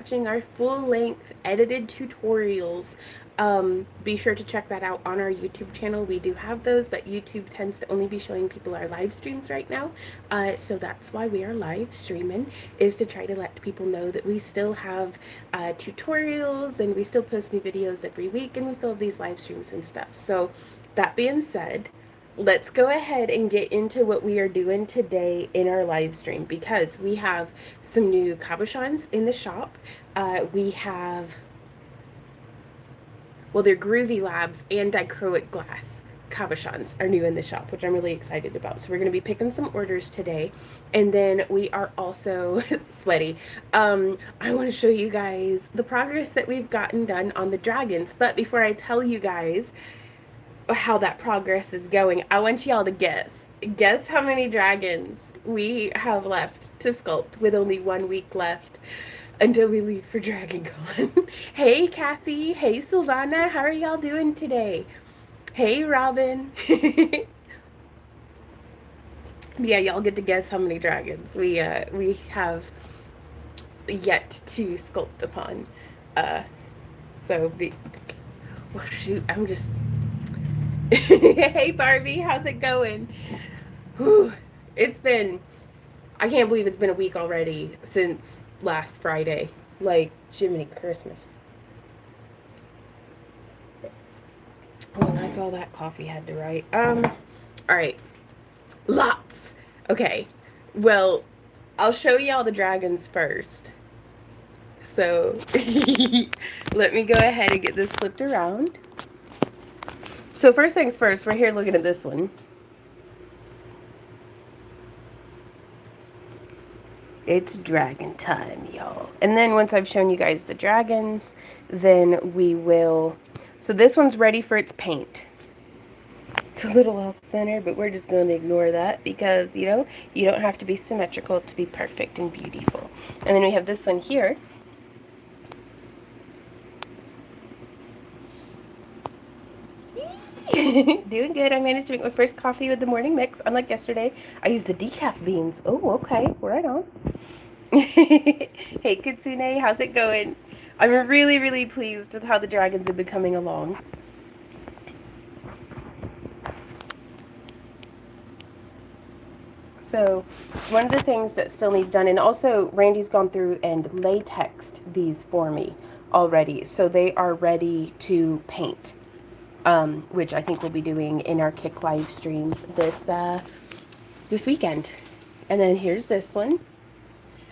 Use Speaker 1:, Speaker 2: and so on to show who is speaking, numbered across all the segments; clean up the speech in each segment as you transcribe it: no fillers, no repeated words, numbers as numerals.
Speaker 1: watching our full-length edited tutorials. Be sure to check that out on our YouTube channel. We do have those, but YouTube tends to only be showing people our live streams right now. So that's why we are live streaming, is to try to let people know that we still have tutorials and we still post new videos every week and we still have these live streams and stuff. So that being said, let's go ahead and get into what we are doing today in our live stream, because we have some new cabochons in the shop. We have, well, they're Groovy Labs and dichroic glass cabochons are new in the shop, which I'm really excited about. So we're going to be picking some orders today. And then we are also sweaty. I want to show you guys the progress that we've gotten done on the dragons. But before I tell you guys how that progress is going, I want y'all to guess. Guess how many dragons we have left to sculpt with only 1 week left until we leave for DragonCon. Hey, Kathy. Hey, Silvana. How are y'all doing today? Hey, Robin. Yeah, y'all get to guess how many dragons we have yet to sculpt upon. Oh shoot, I'm just. Hey, Barbie. How's it going? Whew. It's been. I can't believe it's been a week already since last Friday. Like, Jiminy Christmas. Well, that's all that coffee had to write. All right. Lots. Okay. Well, I'll show y'all the dragons first. So, let me go ahead and get this flipped around. So, first things first, we're here looking at this one. It's dragon time, y'all. And then once I've shown you guys the dragons, then we will... So this one's ready for its paint. It's a little off center, but we're just going to ignore that because, you know, you don't have to be symmetrical to be perfect and beautiful. And then we have this one here. Doing good. I managed to make my first coffee with the morning mix. Unlike yesterday, I used the decaf beans. Oh, okay. Right on. Hey, Kitsune. How's it going? I'm really, really pleased with how the dragons have been coming along. So one of the things that still needs done, and also Randy's gone through and latexed these for me already, so they are ready to paint, which I think we'll be doing in our Kick live streams this weekend. And then here's this one.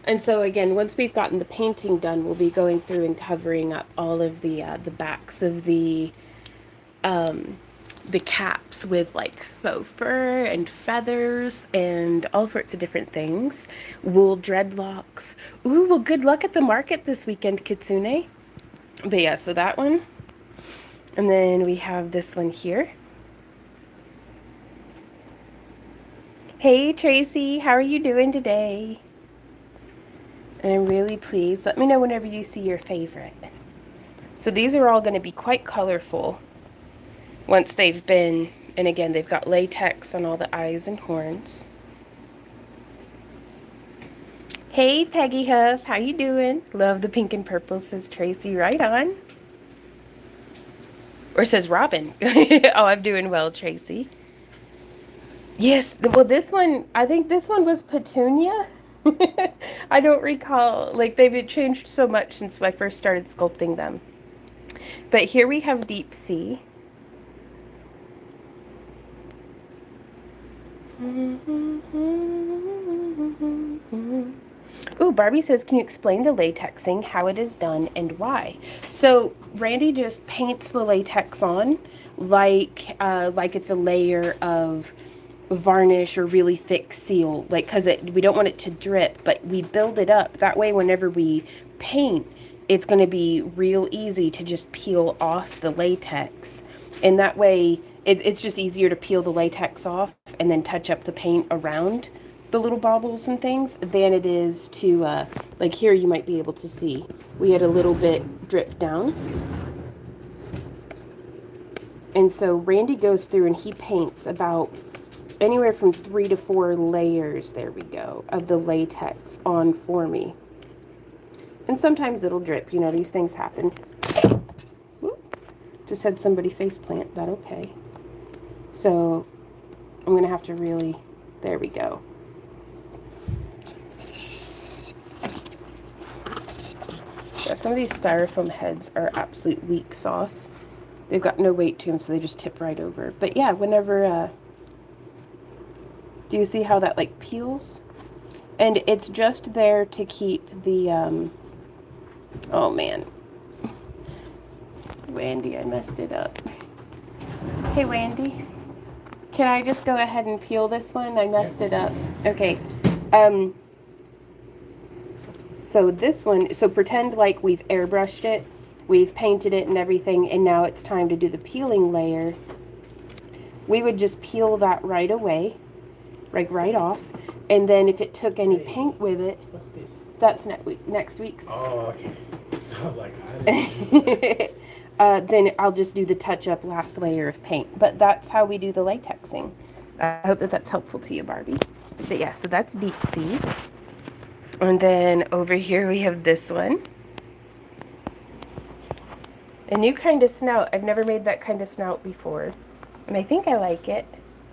Speaker 1: And so again, once we've gotten the painting done, we'll be going through and covering up all of the backs of the caps with like faux fur and feathers and all sorts of different things. Wool dreadlocks. Ooh, well, good luck at the market this weekend, Kitsune. But yeah, so that one. And then we have this one here. Hey, Tracy, how are you doing today? And I'm really pleased. Let me know whenever you see your favorite. So these are all going to be quite colorful once they've been, and again, they've got latex on all the eyes and horns. Hey, Peggy Huff, how you doing? Love the pink and purple, says Tracy. Right on. Or says Robin. Oh, I'm doing well, Tracy. Yes, well, this one, I think this one was Petunia. I don't recall. Like, they've changed so much since I first started sculpting them. But here we have Deep Sea. Ooh, Barbie says, can you explain the latexing, how it is done, and why? So Randy just paints the latex on like it's a layer of varnish or really thick seal, like, because we don't want it to drip, but we build it up. That way, whenever we paint, it's going to be real easy to just peel off the latex. And that way, it's just easier to peel the latex off and then touch up the paint around the little baubles and things than it is to, like here you might be able to see, we had a little bit drip down. And so Randy goes through and he paints about anywhere from 3 to 4 layers, there we go, of the latex on for me. And sometimes it'll drip, you know, these things happen. Whoop. Just had somebody face plant, that okay. So I'm gonna have to really, there we go. Yeah, some of these styrofoam heads are absolute weak sauce. They've got no weight to them, so they just tip right over. But yeah, whenever, do you see how that like peels? And it's just there to keep the, oh man. Wendy, I messed it up. Hey, Wendy. Can I just go ahead and peel this one? I messed it up. Okay. So this one, so pretend like we've airbrushed it, we've painted it and everything, and now it's time to do the peeling layer. We would just peel that right away, like right off, and then if it took any paint with it,
Speaker 2: what's this?
Speaker 1: That's next week's.
Speaker 2: Oh, okay. So I was like, I didn't do that.
Speaker 1: Then I'll just do the touch-up last layer of paint. But that's how we do the latexing. I hope that that's helpful to you, Barbie. But yeah, so that's deep sea. And then over here we have this one. A new kind of snout. I've never made that kind of snout before. And I think I like it.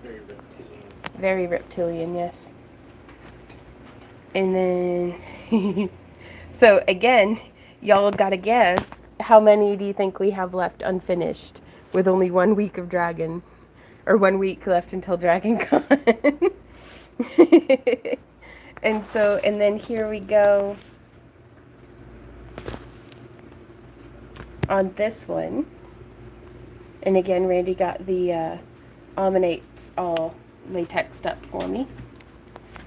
Speaker 2: Very reptilian.
Speaker 1: Very reptilian, yes. And then, so again, y'all gotta guess, how many do you think we have left unfinished with only 1 week of Dragon? Or 1 week left until Dragon Con. And then here we go on this one. And again, Randy got the almanates all latexed up for me.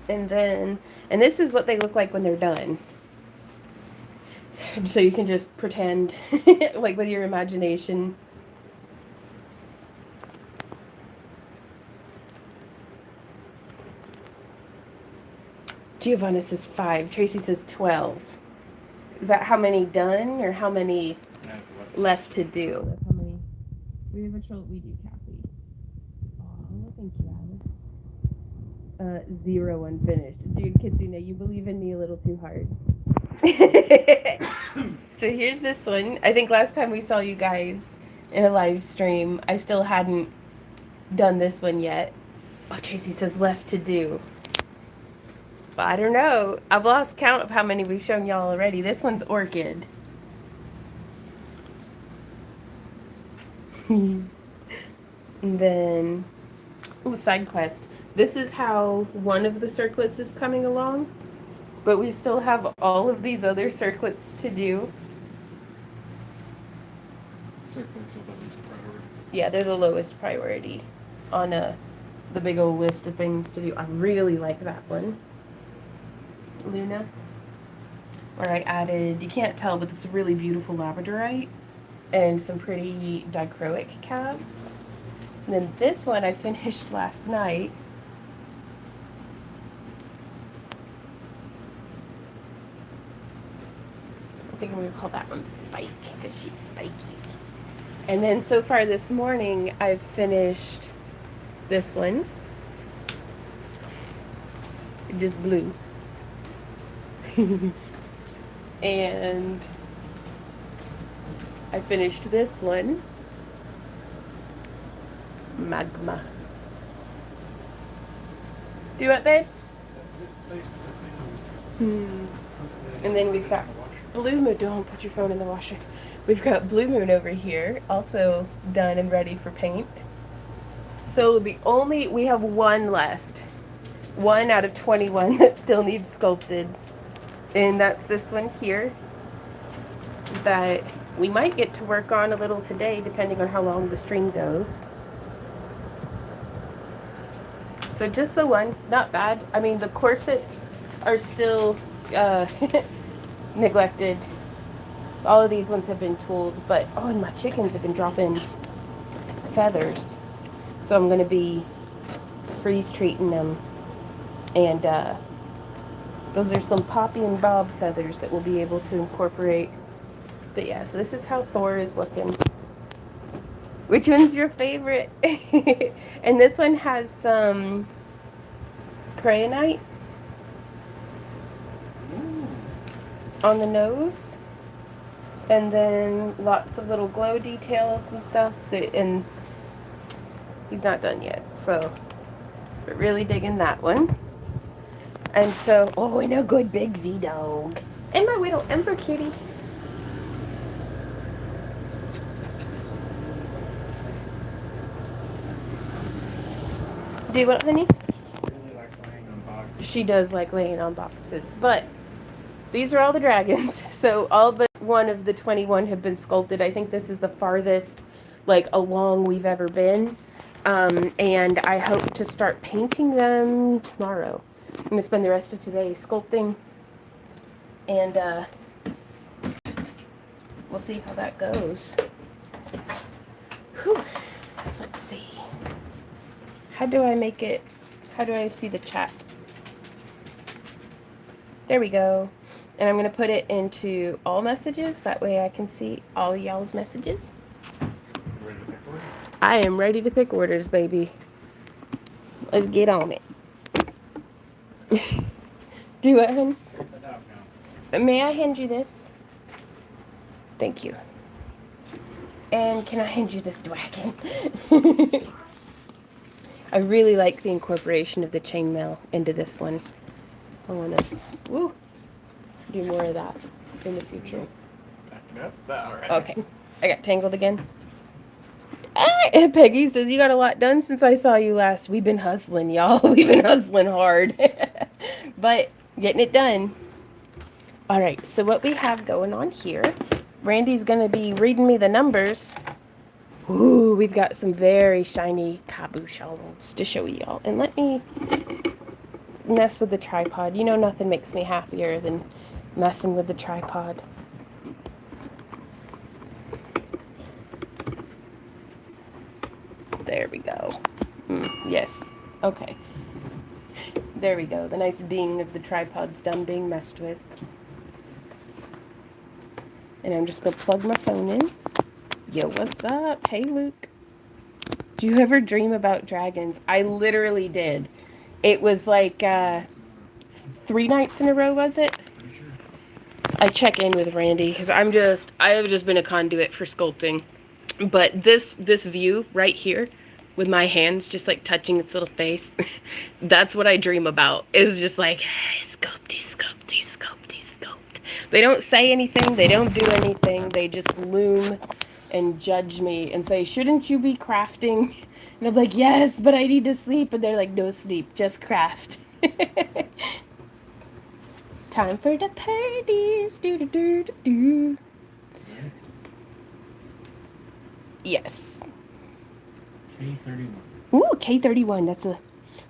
Speaker 1: And then, and this is what they look like when they're done. So you can just pretend, like with your imagination. Giovanna says 5. Tracy says 12. Is that how many done or how many left to do? That's how many. We have a troll. We do, Kathy. Oh, thank you, Alice. 0 unfinished. Dude, Kitsune, you believe in me a little too hard. So here's this one. I think last time we saw you guys in a live stream, I still hadn't done this one yet. Oh, Tracy says left to do. But I don't know. I've lost count of how many we've shown y'all already. This one's orchid. And then, oh, side quest. This is how one of the circlets is coming along, but we still have all of these other circlets to do.
Speaker 2: Circlets are the least priority.
Speaker 1: Yeah, they're the lowest priority on the big old list of things to do. I really like that one. Luna, where I added, you can't tell, but it's a really beautiful Labradorite and some pretty dichroic cabs. And then this one I finished last night. I think I'm going to call that one Spike because she's spiky. And then so far this morning I've finished this one. Just blue. And I finished this one. Magma. Do what, babe? And then we've got Blue Moon. Don't put your phone in the washer. We've got Blue Moon over here, also done and ready for paint. So we have one left. 1 out of 21 that still needs sculpted. And that's this one here that we might get to work on a little today, depending on how long the stream goes. So just the one, not bad. I mean, the corsets are still neglected. All of these ones have been tooled, but oh, and my chickens have been dropping feathers. So I'm going to be freeze treating them. And those are some Poppy and Bob feathers that we'll be able to incorporate. But yeah, so this is how Thor is looking. Which one's your favorite? And this one has some crayonite. on the nose. And then lots of little glow details and stuff. And he's not done yet. So, but really digging that one. And so, oh, and a good big Z-Dog. And my little Ember kitty. Do what, honey?
Speaker 2: She really likes laying on boxes.
Speaker 1: She does like laying on boxes. But these are all the dragons. So all but one of the 21 have been sculpted. I think this is the farthest, like, along we've ever been. And I hope to start painting them tomorrow. I'm going to spend the rest of today sculpting. And we'll see how that goes. Whew. So let's see. How do I make it? How do I see the chat? There we go. And I'm going to put it into all messages. That way I can see all y'all's messages.
Speaker 2: Ready to pick orders?
Speaker 1: I am ready to pick orders, baby. Let's get on it. Do it, hun.
Speaker 2: Put that down.
Speaker 1: May I hand you this? Thank you. And can I hand you this wagon? I really like the incorporation of the chainmail into this one. I want to do more of that in the future.
Speaker 2: Back it up. All right.
Speaker 1: Okay. I got tangled again. Peggy says, you got a lot done since I saw you last. We've been hustling, y'all. We've been hustling hard. But getting it done. All right. So what we have going on here, Randy's going to be reading me the numbers. Ooh, we've got some very shiny cabochons to show y'all. And let me mess with the tripod. You know, nothing makes me happier than messing with the tripod. There we go. Yes. Okay. There we go. The nice ding of the tripod's done being messed with. And I'm just going to plug my phone in. Yo, what's up? Hey, Luke. Do you ever dream about dragons? I literally did. It was like 3 nights in a row, was it?
Speaker 2: Pretty sure.
Speaker 1: I check in with Randy because I have just been a conduit for sculpting. But this view right here with my hands just like touching its little face, that's what I dream about. Is just like, sculpty, sculpty, sculpty, sculpt. They don't say anything. They don't do anything. They just loom and judge me and say, shouldn't you be crafting? And I'm like, yes, but I need to sleep. And they're like, no sleep, just craft. Time for the parties. Do do do do do. Yes.
Speaker 2: K31.
Speaker 1: Ooh, K31. That's a.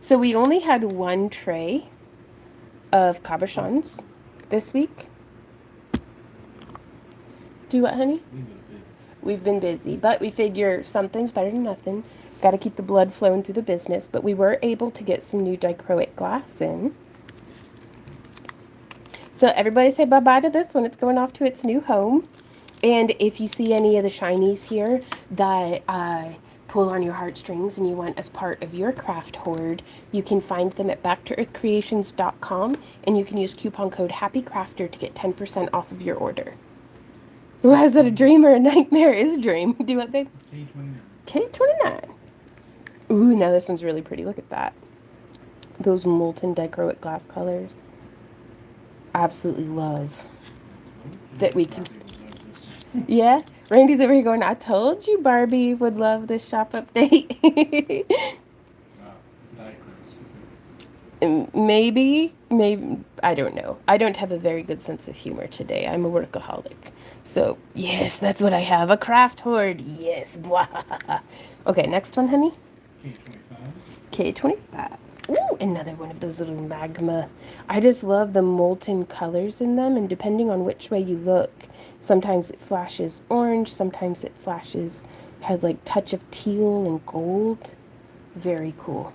Speaker 1: So we only had one tray of cabochons this week. Do what, honey?
Speaker 2: We was busy.
Speaker 1: We've been busy, but we figure something's better than nothing. Got to keep the blood flowing through the business. But we were able to get some new dichroic glass in. So everybody say bye-bye to this one. It's going off to its new home. And if you see any of the shinies here that pull on your heartstrings and you want as part of your craft hoard, you can find them at backtoearthcreations.com, and you can use coupon code HAPPYCRAFTER to get 10% off of your order. Why is that a dream or a nightmare? Is a dream. Do what, babe?
Speaker 2: K29.
Speaker 1: K29. Ooh, now this one's really pretty. Look at that. Those molten dichroic glass colors. Absolutely love that we can. Yeah, Randy's over here going, I told you Barbie would love this shop update. Maybe, I don't know. I don't have a very good sense of humor today. I'm a workaholic. So, yes, that's what I have. A craft hoard. Yes, blah. Okay, next one, honey.
Speaker 2: K25.
Speaker 1: K25. Ooh, another one of those little magma. I just love the molten colors in them, and depending on which way you look, sometimes it flashes orange, sometimes it flashes, has like touch of teal and gold. Very cool.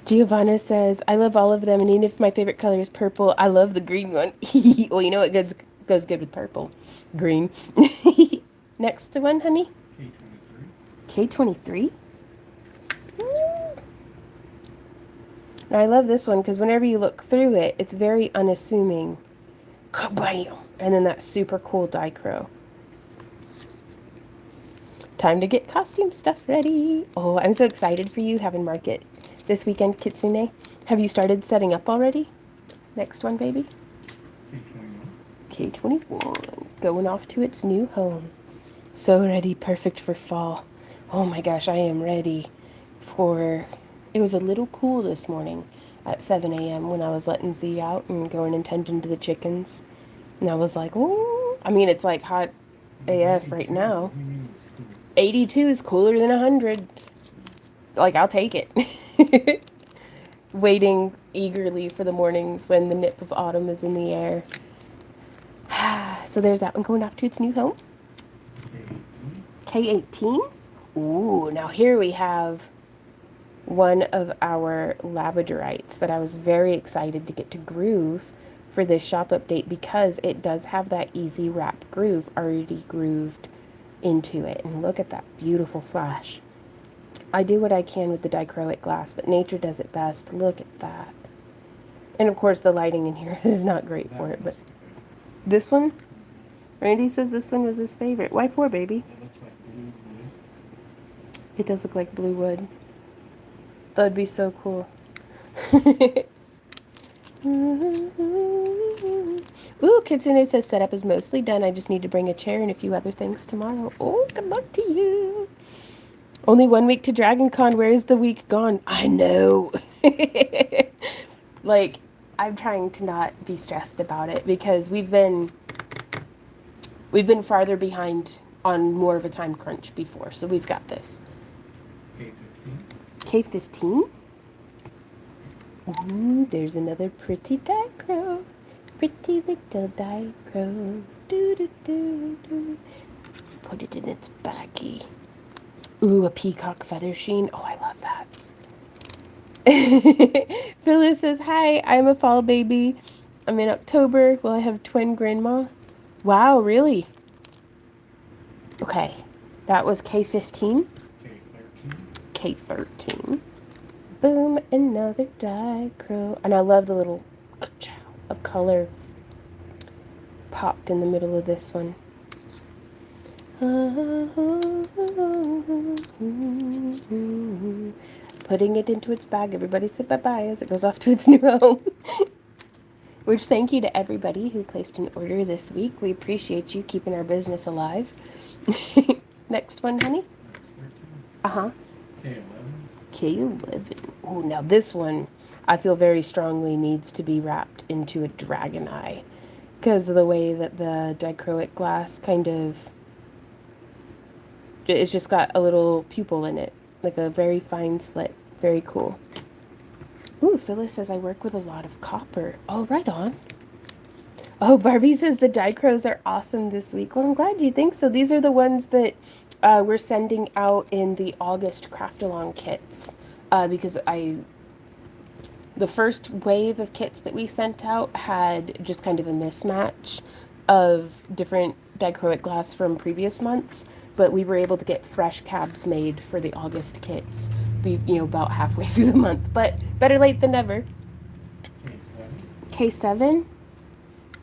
Speaker 1: Giovanna says, I love all of them, and even if my favorite color is purple, I love the green one. Well, you know what goes good with purple? Green. Next one, honey.
Speaker 2: K23.
Speaker 1: K23. And I love this one because whenever you look through it, it's very unassuming. Kabam! And then that super cool dichro. Time to get costume stuff ready. Oh, I'm so excited for you having market this weekend, Kitsune. Have you started setting up already? Next one, baby. K21. Going off to its new home. So ready, perfect for fall. Oh my gosh, I am ready for... It was a little cool this morning at 7 a.m. when I was letting Z out and going and tending to the chickens. And I was like, oh, I mean, it's like hot AF right now. 82 is cooler than 100. Like, I'll take it. Waiting eagerly for the mornings when the nip of autumn is in the air. So there's that one going off to its new home. K18. Ooh, now here we have one of our Labradorites that I was very excited to get to groove for this shop update because it does have that easy wrap groove already grooved into it. And look at that beautiful flash. I do what I can with the dichroic glass, but nature does it best. Look at that. And of course the lighting in here is not great for it, but this one, Randy says this one was his favorite. Why for, baby?
Speaker 2: It looks like blue wood.
Speaker 1: It does look like blue wood. That would be so cool. Ooh, Kitsune says setup is mostly done. I just need to bring a chair and a few other things tomorrow. Oh, good luck to you. Only 1 week to Dragon Con. Where is the week gone? I know. Like, I'm trying to not be stressed about it because we've been farther behind on more of a time crunch before, so we've got this. K15. Ooh, there's another pretty dichro. Pretty little dichro. Do do do do. Put it in its baggie. Ooh, a peacock feather sheen. Oh, I love that. Phyllis says, hi, I'm a fall baby. I'm in October. Will I have twin grandma? Wow, really? Okay. That was K15. K13. Boom, another dichro. And I love the little of color popped in the middle of this one. Putting it into its bag. Everybody say bye-bye as it goes off to its new home. Which, thank you to everybody who placed an order this week. We appreciate you keeping our business alive. Next one, honey. Uh-huh. K11. Oh, now this one I feel very strongly needs to be wrapped into a dragon eye because of the way that the dichroic glass kind of, it's just got a little pupil in it, like a very fine slit. Very cool. Ooh, Phyllis says I work with a lot of copper. Oh, right on. Oh, Barbie says the dichros are awesome this week. Well, I'm glad you think so. These are the ones that we're sending out in the August craft-along kits because the first wave of kits that we sent out had just kind of a mismatch of different dichroic glass from previous months, but we were able to get fresh cabs made for the August kits. About halfway through the month, but better late than never. K7.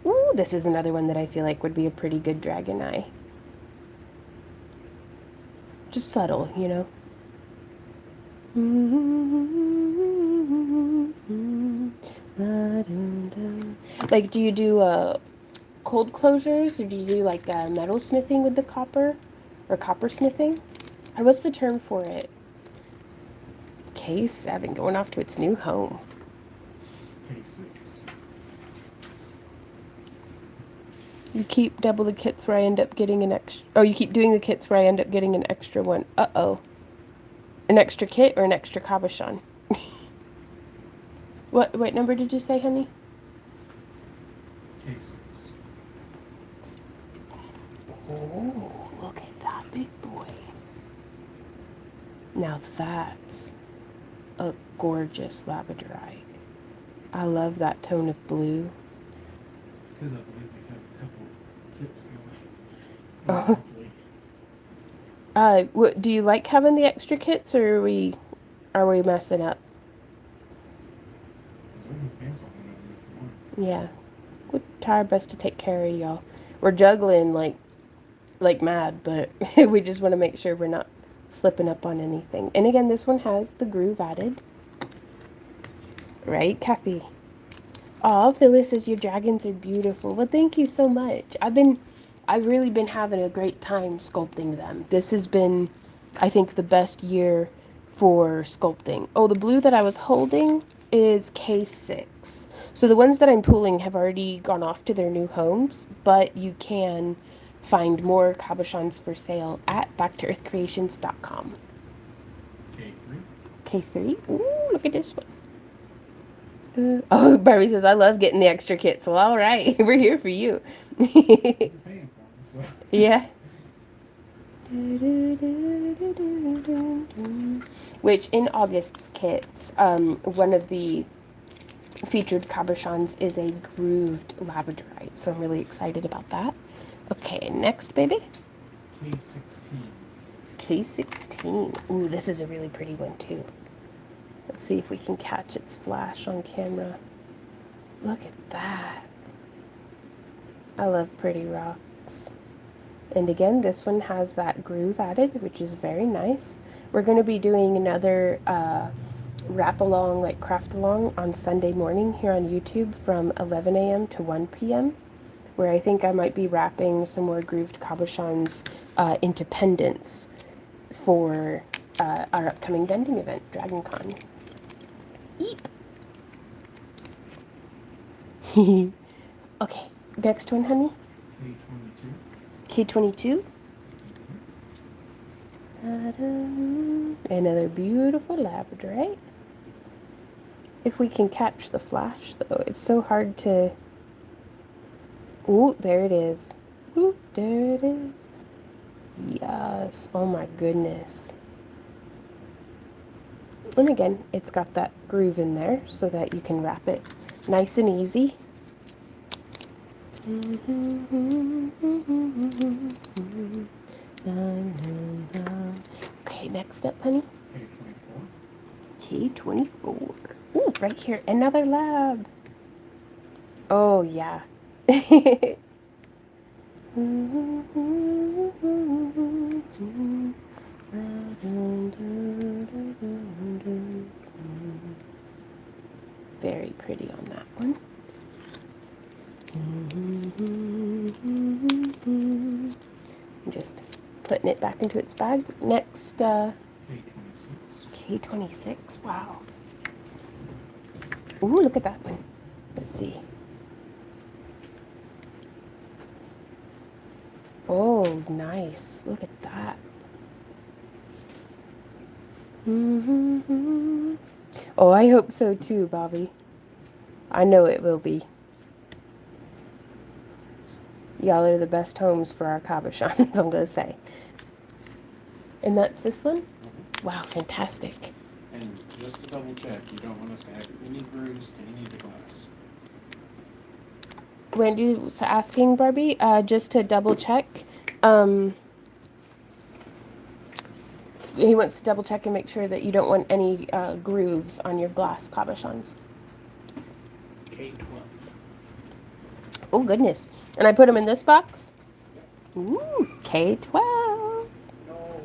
Speaker 1: Ooh, this is another one that I feel like would be a pretty good dragon eye. Just subtle, you know. Like, do you do cold closures, or do you do like metal smithing with the copper, or copper smithing? Or what's the term for it? K7 going off to its new home.
Speaker 2: K6.
Speaker 1: You keep double the kits where I end up getting an extra... Oh, you keep doing the kits where I end up getting an extra one. Uh-oh. An extra kit or an extra cabochon? What number did you say, honey?
Speaker 2: K6.
Speaker 1: Oh, look at that big boy. Now that's a gorgeous Labradorite. I love that tone of blue.
Speaker 2: It's because I believe we have a couple kits going.
Speaker 1: Do you like having the extra kits, or are we messing up? Yeah. We'll try our best to take care of y'all. We're juggling like mad, but we just want to make sure we're not slipping up on anything. And again, this one has the groove added. Right, Kathy? Aw, Phyllis says your dragons are beautiful. Well, thank you so much. I've really been having a great time sculpting them. This has been, I think, the best year for sculpting. Oh, the blue that I was holding is K6. So the ones that I'm pooling have already gone off to their new homes, but you can find more cabochons for sale at backtoearthcreations.com.
Speaker 2: K3.
Speaker 1: K3? Ooh, look at this one. Oh, Barbie says, I love getting the extra kits. Well, all right. We're here for you.
Speaker 2: You're paying for them, so.
Speaker 1: Yeah. Which in August's kits, one of the featured cabochons is a grooved Labradorite. So I'm really excited about that. Okay, next, baby.
Speaker 2: K16.
Speaker 1: K16. Ooh, this is a really pretty one, too. Let's see if we can catch its flash on camera. Look at that. I love pretty rocks. And again, this one has that groove added, which is very nice. We're going to be doing another wrap along, like craft along, on Sunday morning here on YouTube from 11 a.m. to 1 p.m., where I think I might be wrapping some more grooved cabochons into pendants for our upcoming vending event, DragonCon. Eep. Okay, next one, honey.
Speaker 2: K22.
Speaker 1: K22. Another beautiful Labradorite. If we can catch the flash, though, it's so hard to... Ooh, there it is. Ooh, there it is. Yes. Oh my goodness. And again, it's got that groove in there so that you can wrap it nice and easy. Okay, next up, honey.
Speaker 2: K24.
Speaker 1: K24. Ooh, right here, another lab. Oh, yeah. Very pretty on that one. I'm just putting it back into its bag. Next, K26. Wow. Ooh, look at that one. Let's see. Oh, nice. Look at that. Oh, I hope so too, Bobby. I know it will be. Y'all are the best homes for our cabochons, I'm going to say. And that's this one? Wow, fantastic.
Speaker 2: And just to double check, you don't want us to add any grooves to any of the glass.
Speaker 1: Wendy was asking, Barbie, just to double check. He wants to double check and make sure that you don't want any grooves on your glass cabochons.
Speaker 2: K12.
Speaker 1: Oh, goodness. And I put them in this box? Ooh, K12.
Speaker 2: No.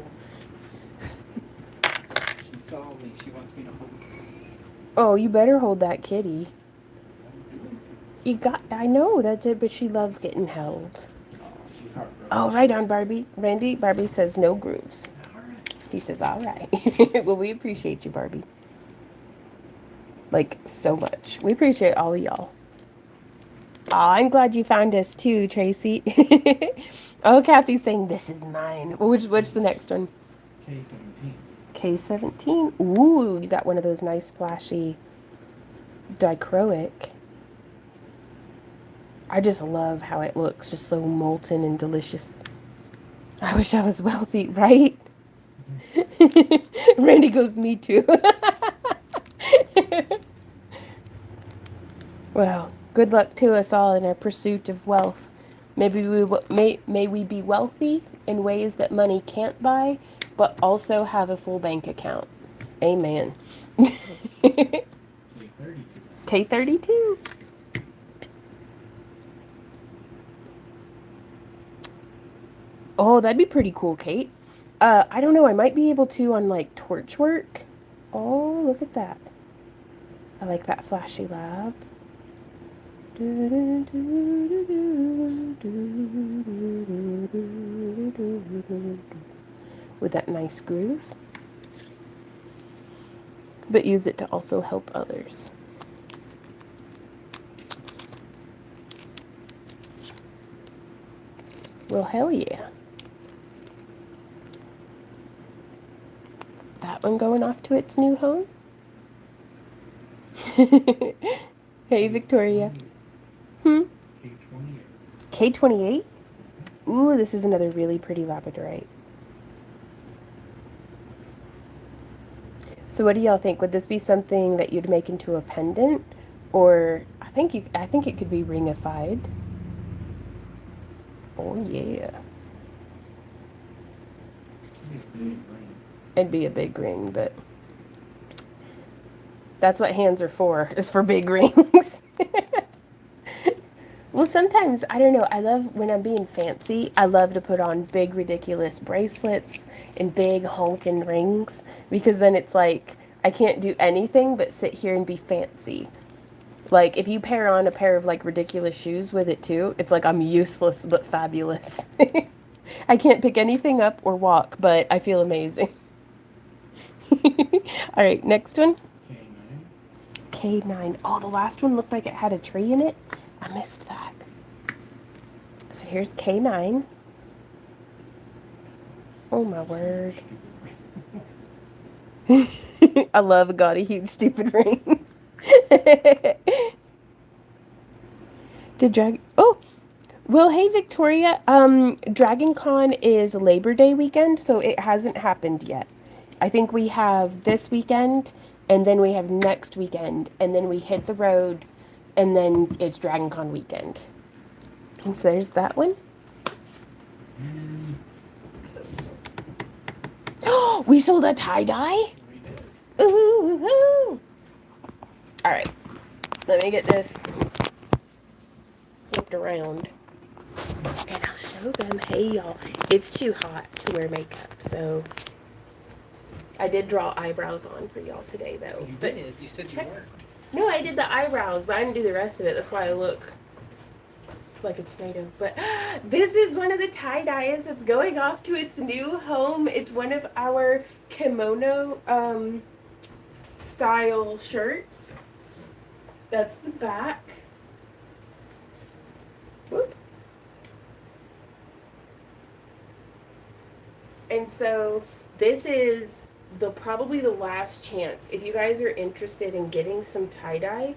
Speaker 2: She saw me. She wants me to hold her.
Speaker 1: Oh, you better hold that kitty. I know that's it, but she loves getting held.
Speaker 2: Oh, she's heartbroken.
Speaker 1: Oh, right on, Barbie. Randy, Barbie says no grooves.
Speaker 2: All right.
Speaker 1: He says, all right. Well, we appreciate you, Barbie. Like, so much. We appreciate all of y'all. Aw, I'm glad you found us too, Tracy. Oh, Kathy's saying, this is mine. Well, what's the next one?
Speaker 2: K17.
Speaker 1: K17. Ooh, you got one of those nice flashy dichroic. I just love how it looks, just so molten and delicious. I wish I was wealthy, right? Randy goes, me too. Well, good luck to us all in our pursuit of wealth. May we be wealthy in ways that money can't buy, but also have a full bank account. Amen.
Speaker 2: K32.
Speaker 1: K32. Oh, that'd be pretty cool, Kate. I don't know. I might be able to on like torch work. Oh, look at that. I like that flashy lab. With that nice groove. But use it to also help others. Well, hell yeah. That one going off to its new home. Hey, Victoria. Hmm?
Speaker 2: K28.
Speaker 1: K28? Ooh, this is another really pretty Labradorite. So what do y'all think? Would this be something that you'd make into a pendant? Or I think it could be ringified. Oh yeah. It'd be a big ring, but that's what hands are for, is for big rings. Well, sometimes, I don't know, I love when I'm being fancy, I love to put on big, ridiculous bracelets and big honking rings because then it's like I can't do anything but sit here and be fancy. Like, if you pair on a pair of like ridiculous shoes with it too, it's like I'm useless but fabulous. I can't pick anything up or walk, but I feel amazing. All right, next one.
Speaker 2: K9.
Speaker 1: K9. Oh, the last one looked like it had a tree in it. I missed that. So here's K9. Oh my word. I love got a huge stupid ring. Did drag Oh, well, hey Victoria. Dragon Con is Labor Day weekend, so it hasn't happened yet. I think we have this weekend and then we have next weekend and then we hit the road and then it's Dragon Con weekend. And so there's that one.
Speaker 2: And this.
Speaker 1: We sold a tie-dye?
Speaker 2: We did.
Speaker 1: Ooh. All right. Let me get this flipped around. And I'll show them. Hey, y'all. It's too hot to wear makeup, so I did draw eyebrows on for y'all today, though.
Speaker 2: You
Speaker 1: But
Speaker 2: did. You said
Speaker 1: check.
Speaker 2: you weren't.
Speaker 1: No, I did the eyebrows, but I didn't do the rest of it. That's why I look like a tomato. But this is one of the tie-dyes that's going off to its new home. It's one of our kimono style shirts. That's the back. Whoop. And so this is probably the last chance. If you guys are interested in getting some tie-dye,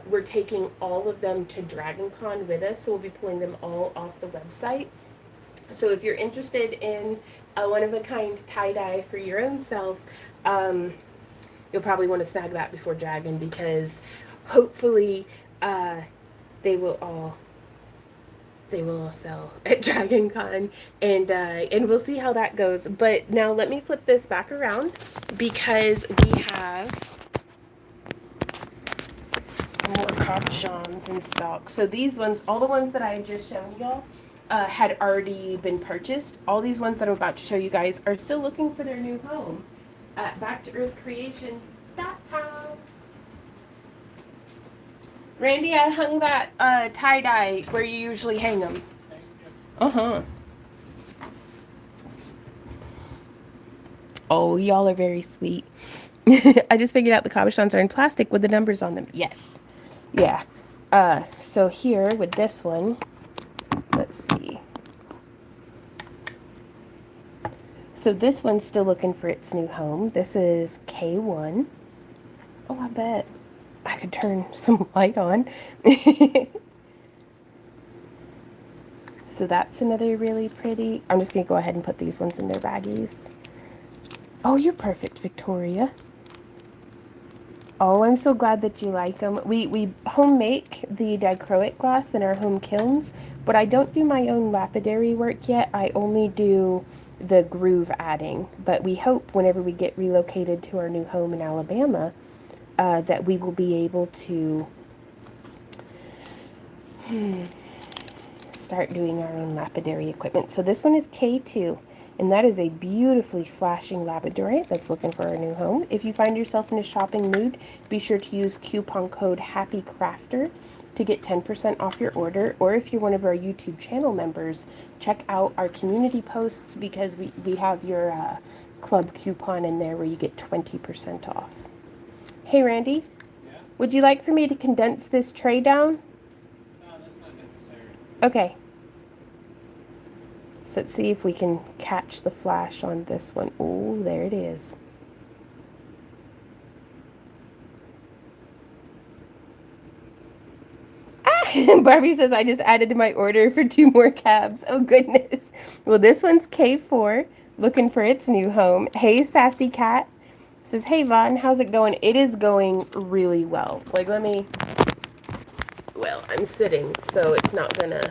Speaker 1: we're taking all of them to DragonCon with us, so we'll be pulling them all off the website. So if you're interested in a one-of-a-kind tie-dye for your own self, you'll probably want to snag that before Dragon because hopefully they will all sell at DragonCon, and we'll see how that goes. But now let me flip this back around because we have some more cabochons in stock. So these ones, all the ones that I had just shown y'all, had already been purchased. All these ones that I'm about to show you guys are still looking for their new home at backtoearthcreations.com. Randy, I hung that tie-dye where you usually hang them. Uh-huh. Oh, y'all are very sweet. I just figured out the cabochons are in plastic with the numbers on them. Yes. Yeah. So here with this one, let's see. So this one's still looking for its new home. This is K1. Oh, I bet I could turn some light on. So that's another really pretty. I'm just going to go ahead and put these ones in their baggies. Oh, you're perfect, Victoria. Oh, I'm so glad that you like them. We home make the dichroic glass in our home kilns, but I don't do my own lapidary work yet. I only do the groove adding. But we hope whenever we get relocated to our new home in Alabama, that we start doing our own lapidary equipment. So this one is K2, and that is a beautifully flashing Labradorite that's looking for a new home. If you find yourself in a shopping mood, be sure to use coupon code HAPPYCRAFTER to get 10% off your order. Or if you're one of our YouTube channel members, check out our community posts because we have your club coupon in there where you get 20% off. Hey Randy,
Speaker 2: Yeah?
Speaker 1: would you like for me to condense this tray down?
Speaker 2: No, that's not necessary.
Speaker 1: Okay. So let's see if we can catch the flash on this one. Oh, there it is. Ah! Barbie says I just added to my order for 2 more cabs. Oh, goodness. Well, this one's K4, looking for its new home. Hey, Sassy Cat. Says, hey, Vaughn, how's it going? It is going really well. Like, let me... Well, I'm sitting, so it's not gonna...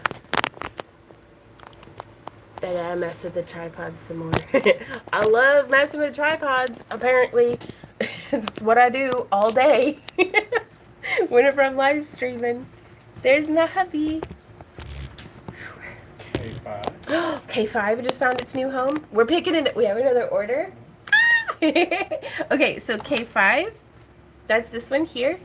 Speaker 1: I mess with the tripod some more. I love messing with tripods, apparently. It's what I do all day. Whenever I'm live streaming. There's my hubby.
Speaker 2: K5.
Speaker 1: K5 just found its new home. We're picking it. We have another order. Okay, so K5. That's this one here.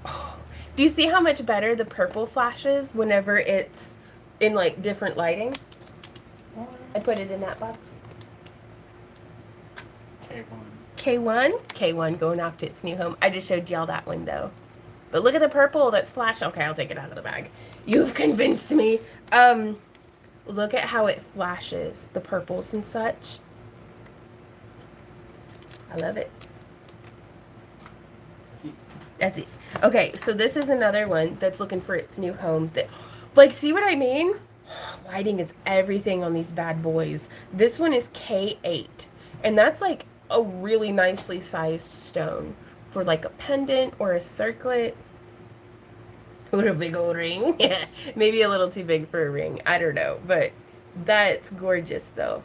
Speaker 1: Do you see how much better the purple flashes whenever it's in like different lighting? I put it in that box.
Speaker 2: K1.
Speaker 1: K1 going off to its new home. I just showed y'all that one though. But look at the purple that's flashing. Okay, I'll take it out of the bag. You've convinced me. Look at how it flashes, the purples and such. I love it. That's it. Okay, so this is another one that's looking for its new home. That, like, see what I mean? Lighting is everything on these bad boys. This one is K8, and that's like a really nicely sized stone for like a pendant or a circlet. What a big old ring. Maybe a little too big for a ring. I don't know, but that's gorgeous though.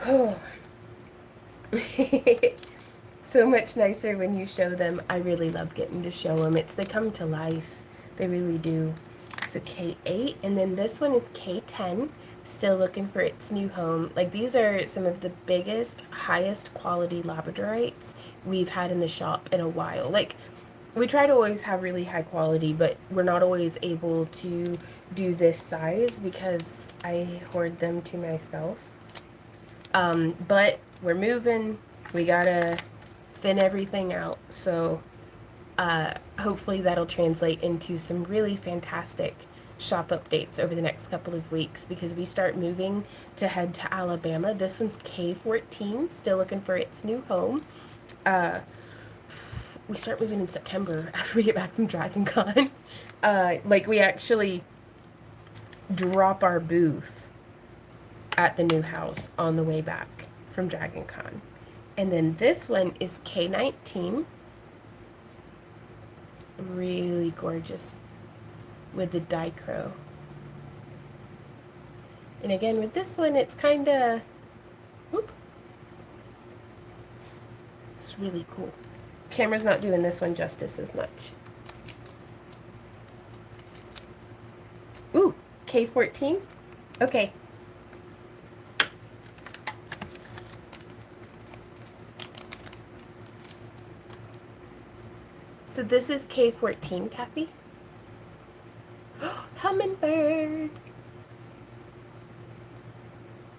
Speaker 1: Oh. So much nicer when you show them. I really love getting to show them. They come to life. They really do. So K8, and then this one is K10, still looking for its new home. Like, these are some of the biggest, highest quality Labradorites we've had in the shop in a while. Like, we try to always have really high quality, but we're not always able to do this size because I hoard them to myself. But we're moving. We gotta thin everything out, so hopefully that'll translate into some really fantastic shop updates over the next couple of weeks because we start moving to head to Alabama. This one's K14, still looking for its new home. We start moving in September after we get back from Dragon Con. Like, we actually drop our booth at the new house on the way back from Dragon Con. And then this one is K19. Really gorgeous with the dichro. And again, with this one, it's kind of, it's really cool. Camera's not doing this one justice as much. Ooh, K14. Okay. So this is K14, Kathy. Hummingbird.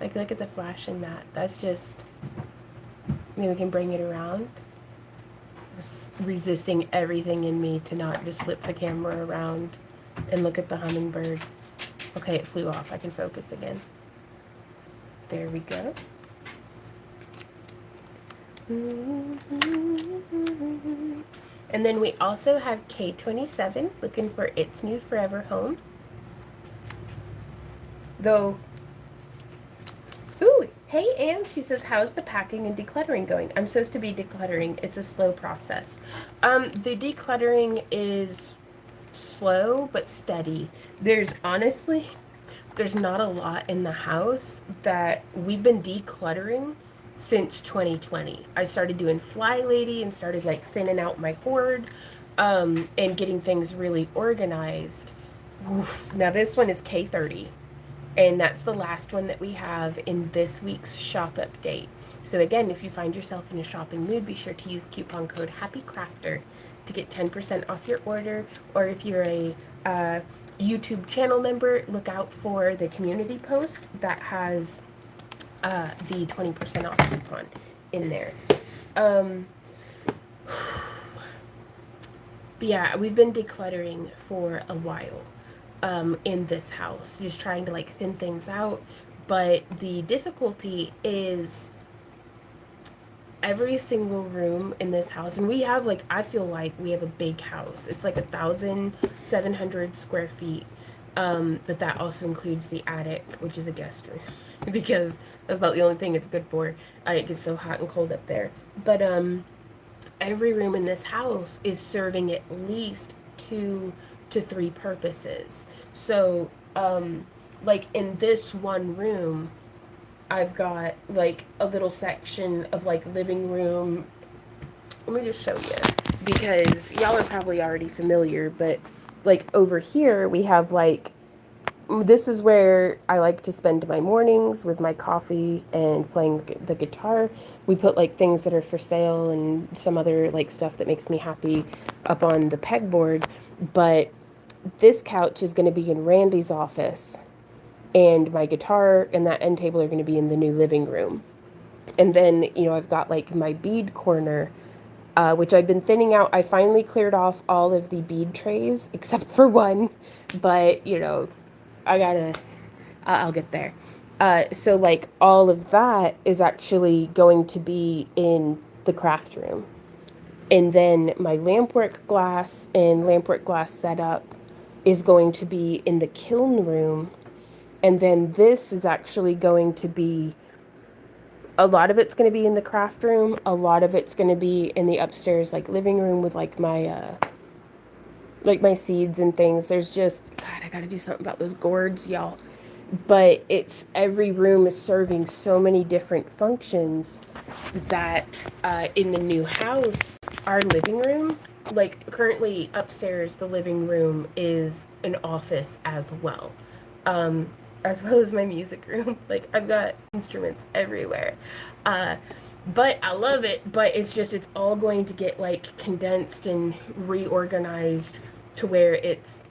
Speaker 1: Like, look at the flash in that. That's just, maybe we can bring it around. Resisting everything in me to not just flip the camera around and look at the hummingbird. Okay, it flew off. I can focus again. There we go. And then we also have K27 looking for its new forever home. Though, ooh, hey Anne, she says, how's the packing and decluttering going? I'm supposed to be decluttering. It's a slow process. The decluttering is slow but steady. There's not a lot in the house that we've been decluttering since 2020. I started doing Fly Lady and started like thinning out my hoard. and getting things really organized. Oof. Now this one is K30, and that's the last one that we have in this week's shop update. So again, if you find yourself in a shopping mood, be sure to use coupon code HAPPYCRAFTER to get 10% off your order. Or if you're a YouTube channel member, look out for the community post that has the 20% off coupon in there. But yeah, we've been decluttering for a while in this house, just trying to like thin things out. But the difficulty is every single room in this house, and we have like, I feel like we have a big house. It's like 1,700 square feet. But that also includes the attic, which is a guest room, because that's about the only thing it's good for. It gets so hot and cold up there. But every room in this house is serving at least 2 to 3 purposes. So, like in this one room, I've got like a little section of like living room. Let me just show you, because y'all are probably already familiar, but like over here we have like, this is where I like to spend my mornings with my coffee and playing the guitar. We put like things that are for sale and some other like stuff that makes me happy up on the pegboard. But this couch is going to be in Randy's office, and my guitar and that end table are going to be in the new living room. And then, I've got like my bead corner, which I've been thinning out. I finally cleared off all of the bead trays except for one, but I'll get there. So like all of that is actually going to be in the craft room. And then my lampwork glass and lampwork glass setup is going to be in the kiln room. And then this is actually going to be, a lot of it's going to be in the craft room. A lot of it's going to be in the upstairs, like living room with like my seeds and things. There's just, God, I got to do something about those gourds, y'all. But it's, every room is serving so many different functions that in the new house, our living room, like currently upstairs, the living room is an office as well. As well as my music room. Like I've got instruments everywhere. But I love it, but it's all going to get like condensed and reorganized to where it's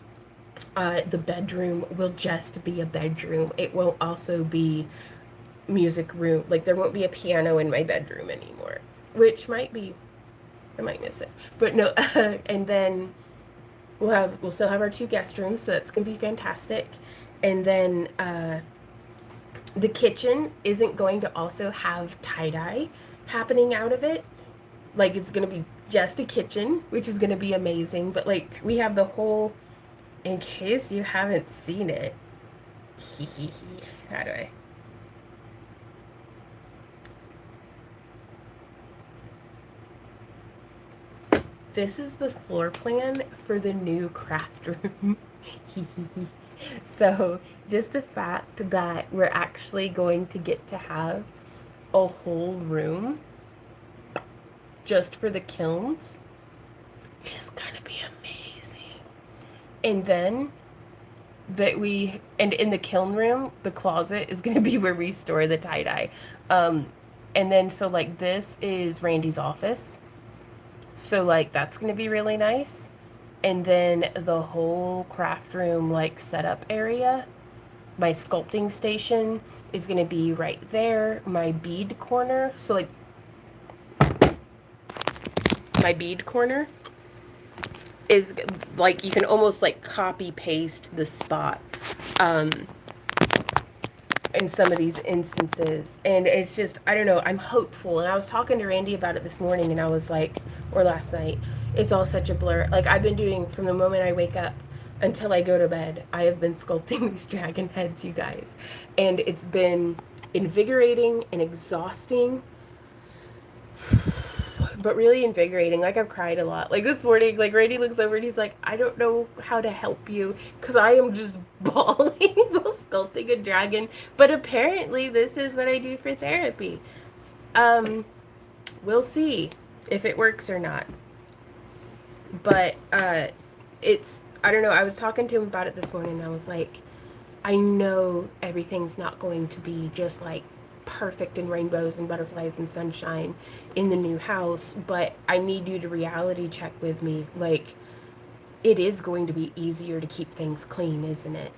Speaker 1: the bedroom will just be a bedroom. It won't also be music room. Like there won't be a piano in my bedroom anymore, which might be, I might miss it, but no. And then we'll still have our 2 guest rooms, so that's gonna be fantastic. And then the kitchen isn't going to also have tie-dye happening out of it. Like it's gonna be just a kitchen, which is gonna be amazing. But like we have the whole, in case you haven't seen it, how do I? This is the floor plan for the new craft room. So just the fact that we're actually going to get to have a whole room just for the kilns is gonna be amazing. And then and in the kiln room, the closet is gonna be where we store the tie-dye. And then so like this is Randy's office. So like that's gonna be really nice. And then the whole craft room like setup area, my sculpting station is gonna be right there. My bead corner, so like my bead corner is like, you can almost like copy paste the spot in some of these instances. And it's just, I don't know, I'm hopeful. And I was talking to Randy about it this morning, and I was like, or last night, it's all such a blur. Like I've been doing, from the moment I wake up until I go to bed, I have been sculpting these dragon heads, you guys. And it's been invigorating and exhausting, but really invigorating. Like I've cried a lot. Like this morning, like Randy looks over and he's like, I don't know how to help you because I am just bawling while sculpting a dragon. But apparently this is what I do for therapy. We'll see if it works or not. But I don't know. I was talking to him about it this morning. And I was like, I know everything's not going to be just like perfect and rainbows and butterflies and sunshine in the new house, but I need you to reality check with me. Like, it is going to be easier to keep things clean, isn't it?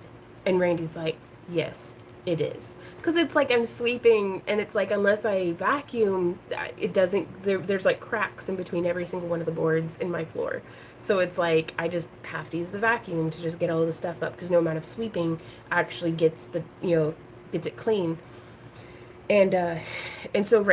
Speaker 1: And Randy's like, yes, it is. Because it's like I'm sweeping, and it's like, unless I vacuum, it doesn't, there's like cracks in between every single one of the boards in my floor. So it's like, I just have to use the vacuum to just get all the stuff up, because no amount of sweeping actually gets gets it clean. And so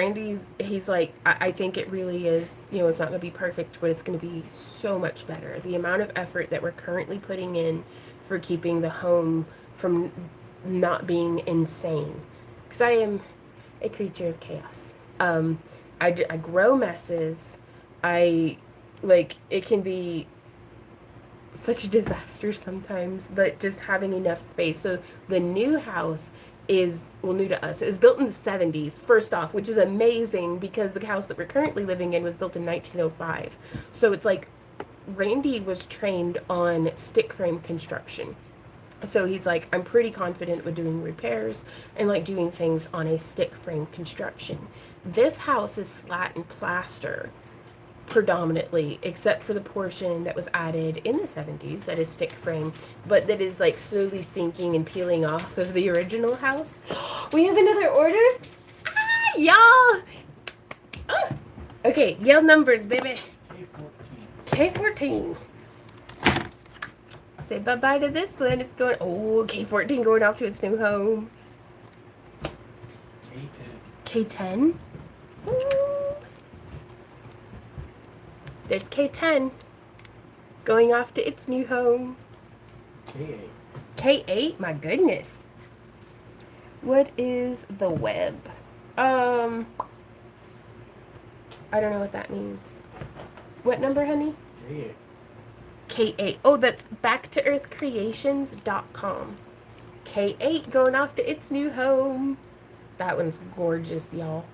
Speaker 1: he's like, I think it really is, it's not going to be perfect, but it's going to be so much better. The amount of effort that we're currently putting in for keeping the home from not being insane, because I am a creature of chaos. um I grow messes. I like, it can be such a disaster sometimes, but just having enough space. So the new house is, well, new to us. It was built in the 70s, first off, which is amazing because the house that we're currently living in was built in 1905. So it's like Randy was trained on stick frame construction. So he's like, I'm pretty confident with doing repairs and like doing things on a stick frame construction. This house is slat and plaster predominantly, except for the portion that was added in the 70s that is stick frame, but that is like slowly sinking and peeling off of the original house. We have another order? Ah, y'all! Oh. Okay, yell numbers, baby.
Speaker 2: K14.
Speaker 1: K14. Say bye-bye to this one. It's going, oh, K14 going off to its new home.
Speaker 2: K10.
Speaker 1: K10? Ooh. There's K10 going off to its new home.
Speaker 2: K8.
Speaker 1: K8? My goodness. What is the web? I don't know what that means. What number, honey?
Speaker 2: K8.
Speaker 1: K8. Oh, that's backtoearthcreations.com. K8 going off to its new home. That one's gorgeous, y'all.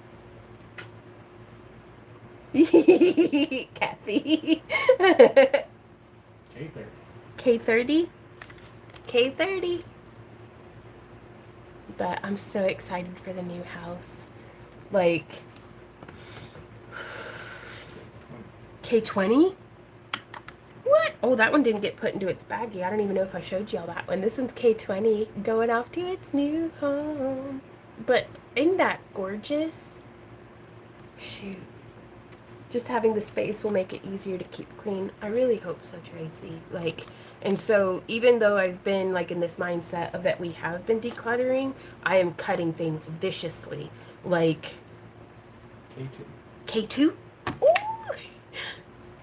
Speaker 1: Kathy.
Speaker 2: K30.
Speaker 1: K30? K30. But I'm so excited for the new house. Like, K20? What? Oh, that one didn't get put into its baggie. I don't even know if I showed y'all that one. This one's K20 going off to its new home. But isn't that gorgeous? Shoot. Just having the space will make it easier to keep clean. I really hope so, Tracy. Like, and so even though I've been like in this mindset of that we have been decluttering, I am cutting things viciously. Like
Speaker 2: K2.
Speaker 1: K2? Ooh!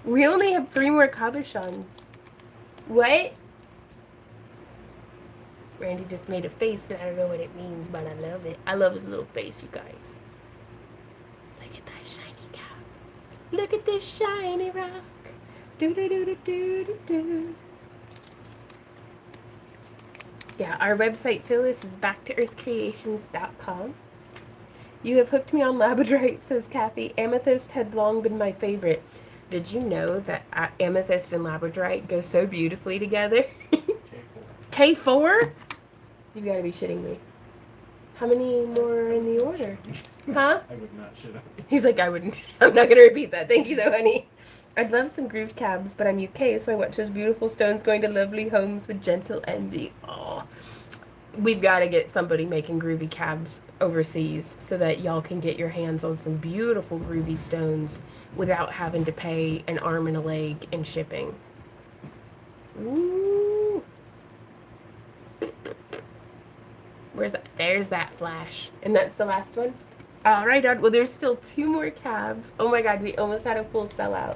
Speaker 1: We only have 3 more cabochons. What? Randy just made a face and I don't know what it means, but I love it. I love his little face, you guys. Look at that shiny cap. Look at this shiny rock. Do do do do do do do. Yeah, our website, Phyllis, is backtoearthcreations.com. You have hooked me on Labradorite, says Kathy. Amethyst had long been my favorite. Did you know that amethyst and Labradorite go so beautifully together?
Speaker 2: K4.
Speaker 1: K4? You gotta be shitting me. How many more are in the order? Huh?
Speaker 2: I would not shit up.
Speaker 1: He's like, I wouldn't. I'm not gonna repeat that. Thank you, though, honey. I'd love some grooved cabs, but I'm UK, so I watch those beautiful stones going to lovely homes with gentle envy. Oh, we've got to get somebody making groovy cabs overseas so that y'all can get your hands on some beautiful groovy stones without having to pay an arm and a leg in shipping. Ooh. Where's that? There's that flash. And that's the last one? All right, well, there's still 2 more cabs. Oh my God, we almost had a full sellout.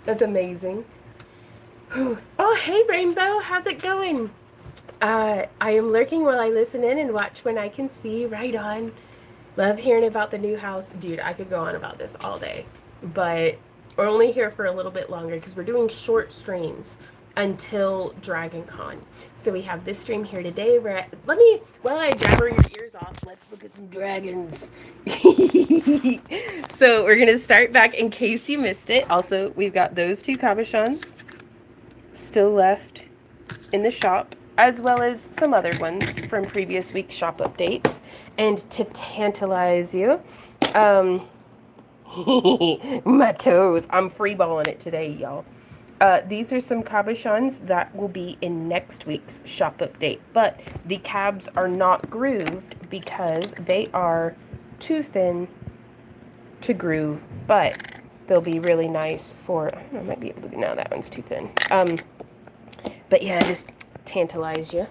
Speaker 1: That's amazing. Whew. Oh, hey, Rainbow. How's it going? I am lurking while I listen in and watch when I can see. Right on. Love hearing about the new house. Dude, I could go on about this all day. But we're only here for a little bit longer because we're doing short streams. until Dragon Con. So we have this stream here today. While I jabber your ears off, let's look at some dragons. So we're gonna start back in case you missed it. Also, we've got those two cabochons still left in the shop, as well as some other ones from previous week's shop updates. And to tantalize you, my toes, I'm freeballing it today, y'all. These are some cabochons that will be in next week's shop update, but the cabs are not grooved because they are too thin to groove, but they'll be really nice for, I might be able to, no, that one's too thin. But yeah, just tantalize you.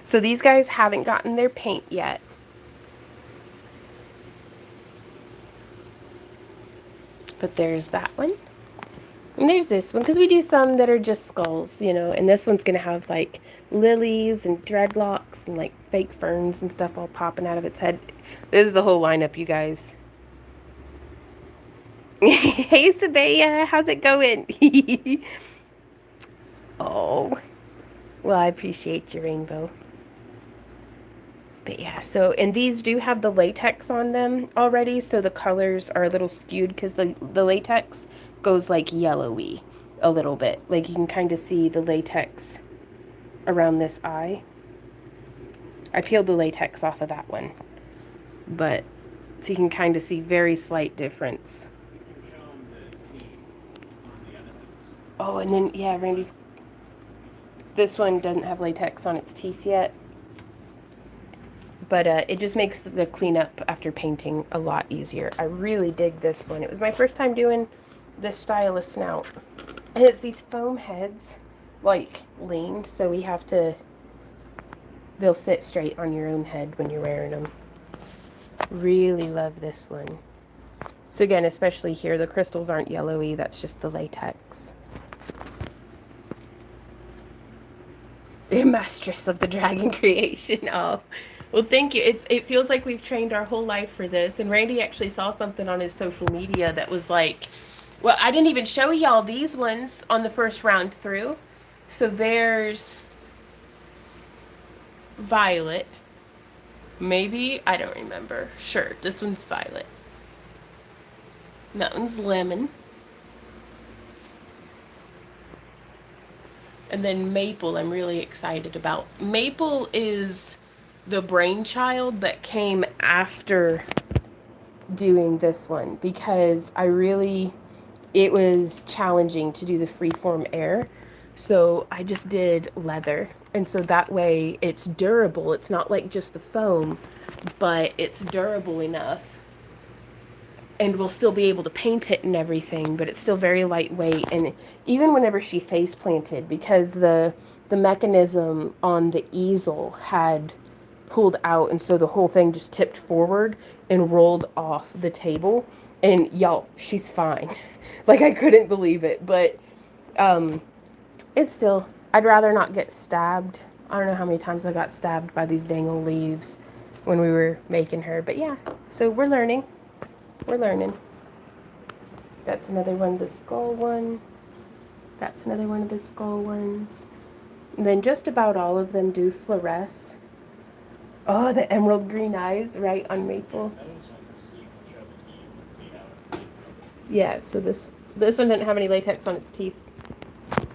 Speaker 1: So these guys haven't gotten their paint yet. But there's that one. And there's this one, because we do some that are just skulls, you know, and this one's going to have, like, lilies and dreadlocks and, like, fake ferns and stuff all popping out of its head. This is the whole lineup, you guys. Hey, Sabaya, how's it going? Oh, well, I appreciate your rainbow. But yeah, so, and these do have the latex on them already, so the colors are a little skewed because the latex goes like yellowy a little bit. Like you can kind of see the latex around this eye. I peeled the latex off of that one, but so you can kind of see very slight difference. Oh, and then, yeah, Randy's, this one doesn't have latex on its teeth yet. But it just makes the cleanup after painting a lot easier. I really dig this one. It was my first time doing this style of snout. And it's these foam heads, like, leaned, so we have to, they'll sit straight on your own head when you're wearing them. Really love this one. So again, especially here, the crystals aren't yellowy, that's just the latex. Mistress of the dragon creation. Oh, well, thank you. It feels like we've trained our whole life for this. And Randy actually saw something on his social media that was like, well, I didn't even show y'all these ones on the first round through. So there's violet. Maybe, I don't remember. Sure, this one's violet. That one's lemon. And then maple, I'm really excited about. Maple is the brainchild that came after doing this one because it was challenging to do the freeform air. So I just did leather. And so that way it's durable. It's not like just the foam, but it's durable enough. And we'll still be able to paint it and everything, but it's still very lightweight. And even whenever she face planted, because the mechanism on the easel had pulled out, and so the whole thing just tipped forward and rolled off the table. And y'all, she's fine. Like, I couldn't believe it, but it's still, I'd rather not get stabbed. I don't know how many times I got stabbed by these dang old leaves when we were making her, but yeah, so we're learning. We're learning. That's another one of the skull ones. That's another one of the skull ones. And then just about all of them do fluoresce. Oh, the emerald green eyes, right, on maple. Yeah, so this one didn't have any latex on its teeth.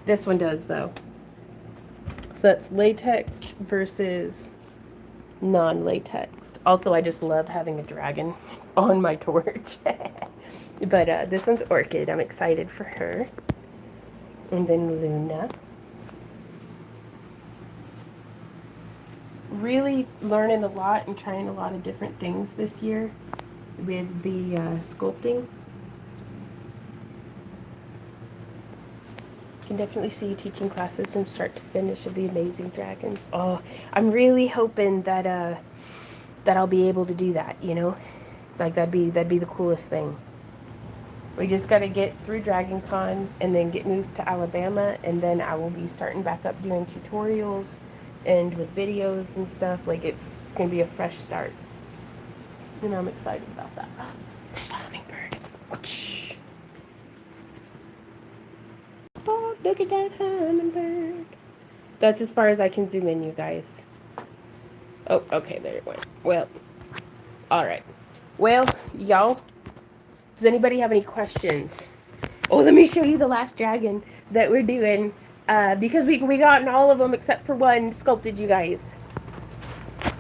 Speaker 1: This one does, though. So that's latex versus non-latex. Also, I just love having a dragon on my torch. But this one's Orchid. I'm excited for her. And then Luna. Really learning a lot and trying a lot of different things this year with the sculpting. Can definitely see you teaching classes from start to finish of the Amazing Dragons. Oh, I'm really hoping that that I'll be able to do that, you know? Like, that'd be the coolest thing. We just got to get through Dragon Con and then get moved to Alabama, and then I will be starting back up doing tutorials and with videos and stuff. Like, it's going to be a fresh start. And I'm excited about that. Oh, there's a hummingbird. Look at that hummingbird. That's as far as I can zoom in, you guys. Oh, okay, there it went. Well, all right. Well, y'all, does anybody have any questions? Oh, let me show you the last dragon that we're doing. Because we gotten all of them except for one sculpted, you guys.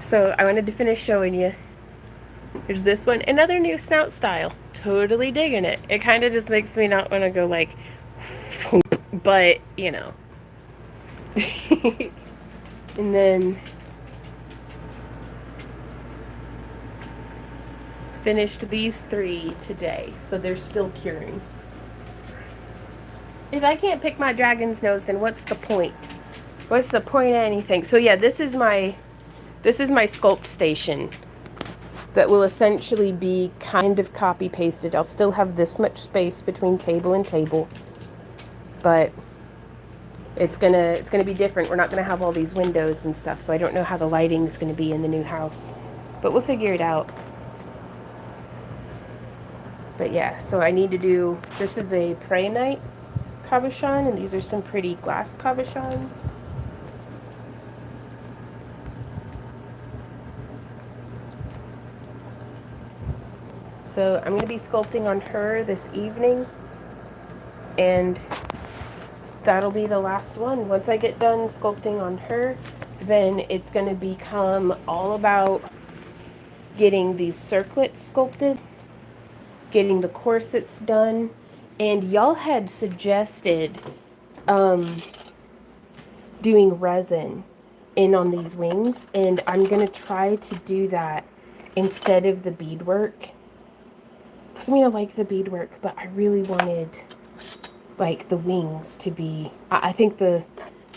Speaker 1: So I wanted to finish showing you. Here's this one. Another new snout style. Totally digging it. It kind of just makes me not want to go like, but, you know. And then finished these 3 today. So they're still curing. If I can't pick my dragon's nose, then what's the point? What's the point of anything? So yeah, this is my sculpt station that will essentially be kind of copy pasted. I'll still have this much space between table and table, but it's gonna be different. We're not gonna have all these windows and stuff, so I don't know how the lighting's gonna be in the new house, but we'll figure it out. But yeah, so I need to do, this is a Prey Night cabochon, and these are some pretty glass cabochons. So I'm going to be sculpting on her this evening, and that'll be the last one. Once I get done sculpting on her, then it's going to become all about getting these circlets sculpted, getting the corsets done, and y'all had suggested doing resin in on these wings, and I'm going to try to do that instead of the beadwork. Because I mean, I like the beadwork, but I really wanted like the wings to be, I think the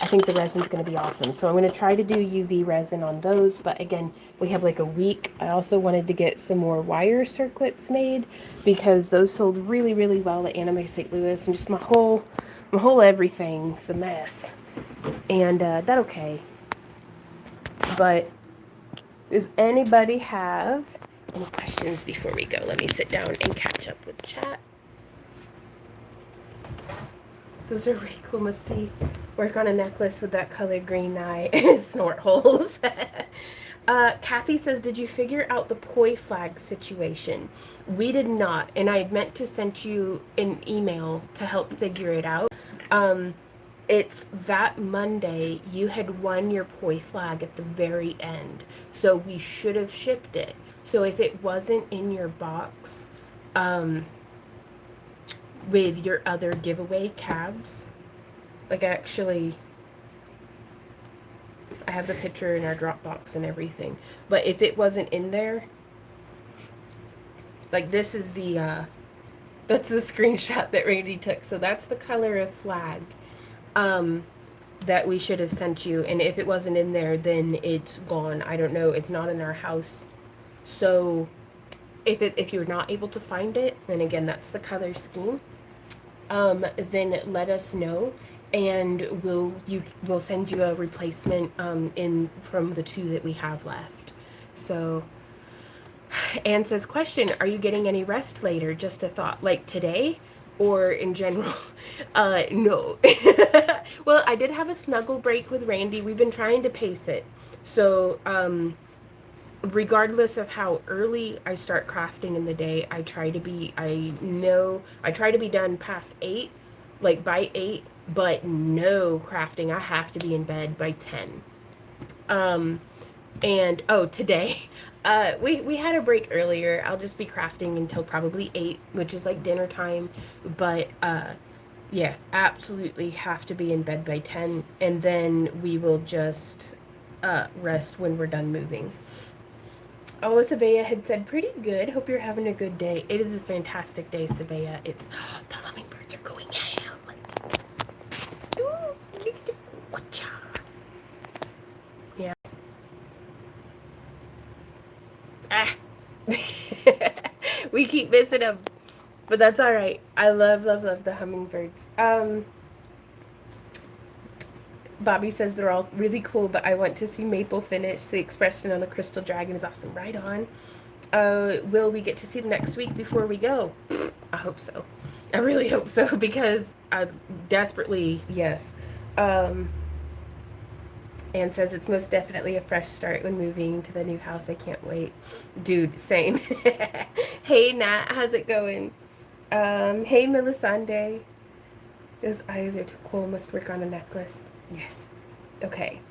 Speaker 1: resin's going to be awesome. So I'm going to try to do UV resin on those, but again, we have like a week. I also wanted to get some more wire circlets made because those sold really, really well at Anime St. Louis, and just my whole everything's a mess. And that's okay. But does anybody have any questions before we go? Let me sit down and catch up with chat. Those are really cool. Must be work on a necklace with that color green eye snort holes. Kathy says, did you figure out the poi flag situation? We did not, and I had meant to send you an email to help figure it out. It's that Monday you had won your poi flag at the very end, so we should have shipped it. So if it wasn't in your box with your other giveaway cabs, like actually I have the picture in our Dropbox and everything, but if it wasn't in there, like this is the that's the screenshot that Randy took, so that's the color of flag that we should have sent you, and if it wasn't in there, then it's gone. I don't know, it's not in our house. So if you're not able to find it, then again, that's the color scheme. Then let us know, and we'll send you a replacement in from the 2 that we have left. So Anne says, question, are you getting any rest later? Just a thought, like today or in general? No. Well, I did have a snuggle break with Randy. We've been trying to pace it. So regardless of how early I start crafting in the day, I try to be done past 8, like by 8, but no crafting. I have to be in bed by 10. And oh, today we had a break earlier. I'll just be crafting until probably 8, which is like dinner time, but yeah, absolutely have to be in bed by 10, and then we will just rest when we're done moving. Oh, Sabea had said, pretty good. Hope you're having a good day. It is a fantastic day, Sabea. It's, the hummingbirds are going ham. Yeah. Ah. We keep missing them. But that's all right. I love, love, love the hummingbirds. Bobby says they're all really cool, but I want to see Maple finished. The expression on the crystal dragon is awesome. Right on. Will we get to see them next week before we go? I hope so. I really hope so because I desperately, yes. Um, Anne says it's most definitely a fresh start when moving to the new house. I can't wait. Dude, same. Hey, Nat, how's it going? Hey, Melisande. Those eyes are too cool. Must work on a necklace. Yes. Okay.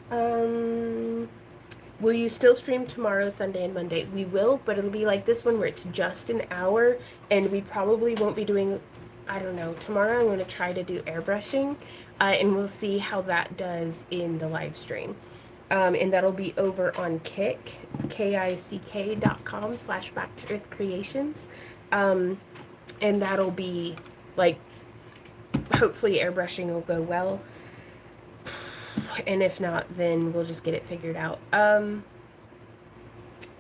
Speaker 1: Will you still stream tomorrow, Sunday, and Monday? We will, but it'll be like this one where it's just an hour, and we probably won't be doing, I don't know, tomorrow I'm going to try to do airbrushing, and we'll see how that does in the live stream. And that'll be over on Kick. It's kick.com/Back to Earth Creations. And that'll be like, hopefully airbrushing will go well. And if not, then we'll just get it figured out.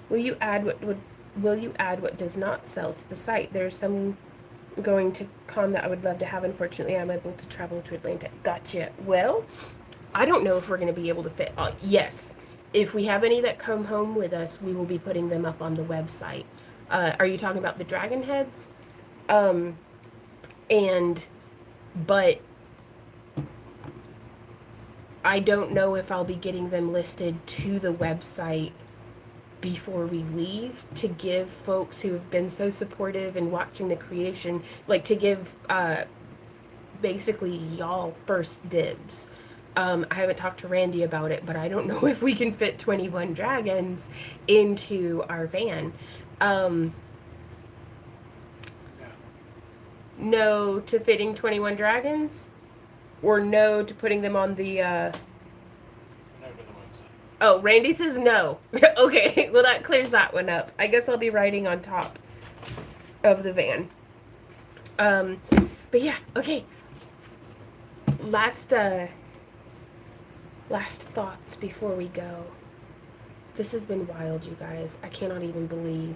Speaker 1: Will you add what does not sell to the site? There's some going to con that I would love to have. Unfortunately, I'm able to travel to Atlanta. Gotcha. Well, I don't know if we're going to be able to fit. Yes, if we have any that come home with us, we will be putting them up on the website. Are you talking about the dragon heads? But I don't know if I'll be getting them listed to the website before we leave, to give folks who have been so supportive and watching the creation, like to give basically y'all first dibs. I haven't talked to Randy about it, but I don't know if we can fit 21 dragons into our van. No to fitting 21 dragons? Or no to putting them on the
Speaker 2: No to the website.
Speaker 1: Oh, Randy says no. Okay, well that clears that one up. I guess I'll be riding on top of the van. But yeah, okay. Last thoughts before we go. This has been wild, you guys. I cannot even believe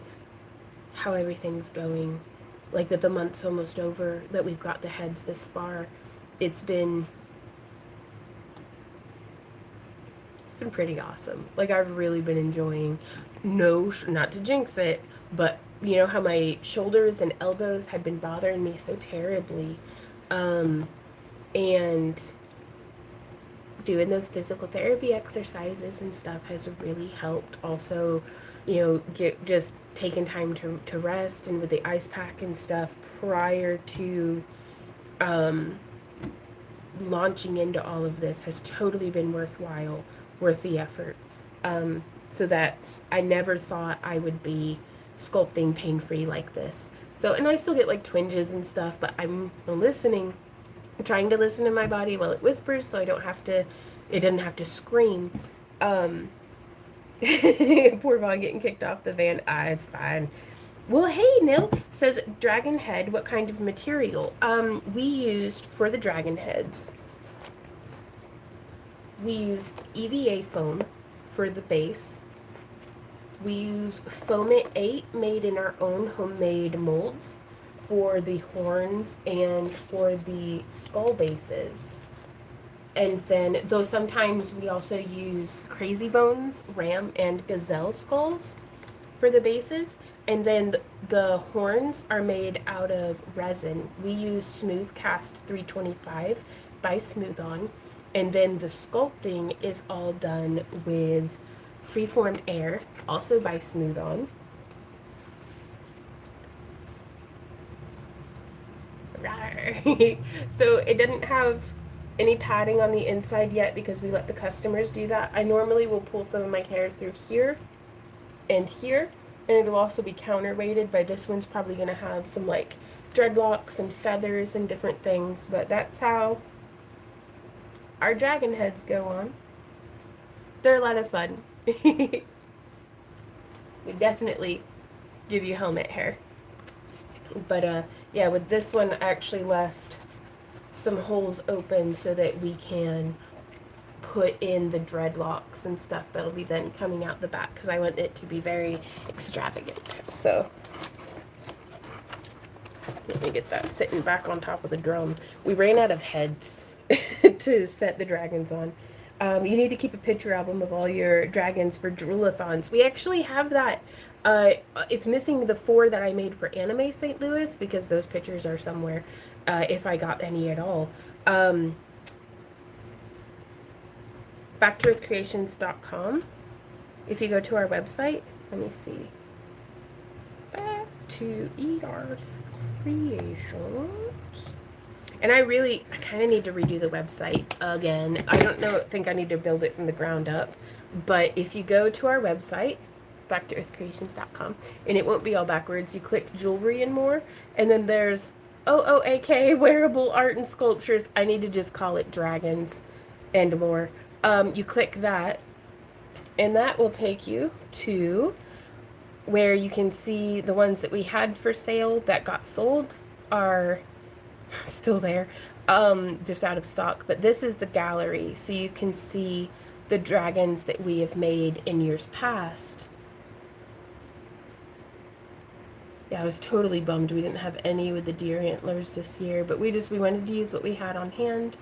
Speaker 1: how everything's going. Like that the month's almost over, that we've got the heads this far. It's been pretty awesome. Like I've really been enjoying, no, not to jinx it, but you know how my shoulders and elbows had been bothering me so terribly, and doing those physical therapy exercises and stuff has really helped. Also, you know, just taking time to rest, and with the ice pack and stuff prior to launching into all of this has totally been worthwhile, worth the effort. So that's, I never thought I would be sculpting pain-free like this. So, and I still get like twinges and stuff, but I'm listening, trying to listen to my body while it whispers, so I don't have to, it doesn't have to scream. Poor Vaughn getting kicked off the van. It's fine. Well, hey, Nil says dragon head. What kind of material? We used for the dragon heads. We used EVA foam for the base. We use Foamit 8 made in our own homemade molds for the horns and for the skull bases. And then, though sometimes we also use Crazy Bones, ram, and gazelle skulls for the bases. And then the horns are made out of resin. We use Smooth Cast 325 by Smooth On. And then the sculpting is all done with Freeformed Air, also by Smooth On. So it didn't have any padding on the inside yet because we let the customers do that. I normally will pull some of my hair through here and here, and it'll also be counterweighted, but this one's probably going to have some like dreadlocks and feathers and different things, but that's how our dragon heads go on. They're a lot of fun. We definitely give you helmet hair. But yeah, with this one I actually left some holes open so that we can put in the dreadlocks and stuff that'll be then coming out the back, because I want it to be very extravagant. So let me get that sitting back on top of the drum. We ran out of heads to set the dragons on. You need to keep a picture album of all your dragons for Droolathons. We actually have that It's missing the 4 that I made for Anime St. Louis because those pictures are somewhere, if I got any at all. Um, BackToEarthCreations.com. If you go to our website, let me see. Back to Earth Creations. And I kind of need to redo the website again. I don't think I need to build it from the ground up. But if you go to our website, backtoearthcreations.com, and it won't be all backwards, you click jewelry and more, and then there's OOAK, wearable art and sculptures. I need to just call it dragons and more. You click that, and that will take you to where you can see the ones that we had for sale that got sold are still there, just out of stock. But this is the gallery, so you can see the dragons that we have made in years past. Yeah, I was totally bummed we didn't have any with the deer antlers this year, but we wanted to use what we had on hand.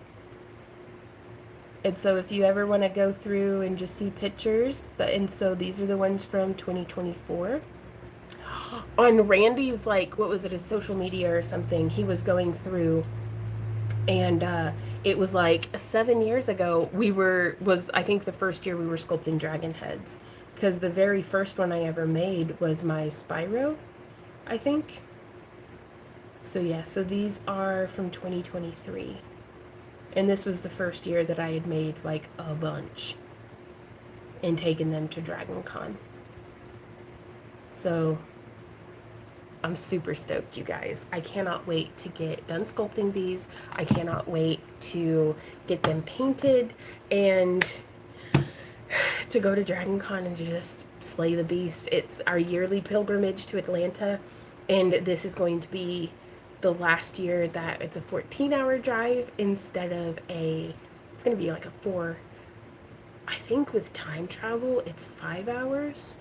Speaker 1: And so if you ever want to go through and just see pictures, and so these are the ones from 2024. On Randy's, like, what was it, his social media or something, he was going through, and it was like 7 years ago was I think the first year we were sculpting dragon heads, because the very first one I ever made was my Spyro, I think. So yeah, so these are from 2023. And this was the first year that I had made like a bunch and taken them to Dragon Con. So I'm super stoked, you guys. I cannot wait to get done sculpting these. I cannot wait to get them painted and to go to Dragon Con and just slay the beast. It's our yearly pilgrimage to Atlanta, and this is going to be the last year that it's a 14-hour drive instead of it's going to be like a 4, I think with time travel, it's 5 hours.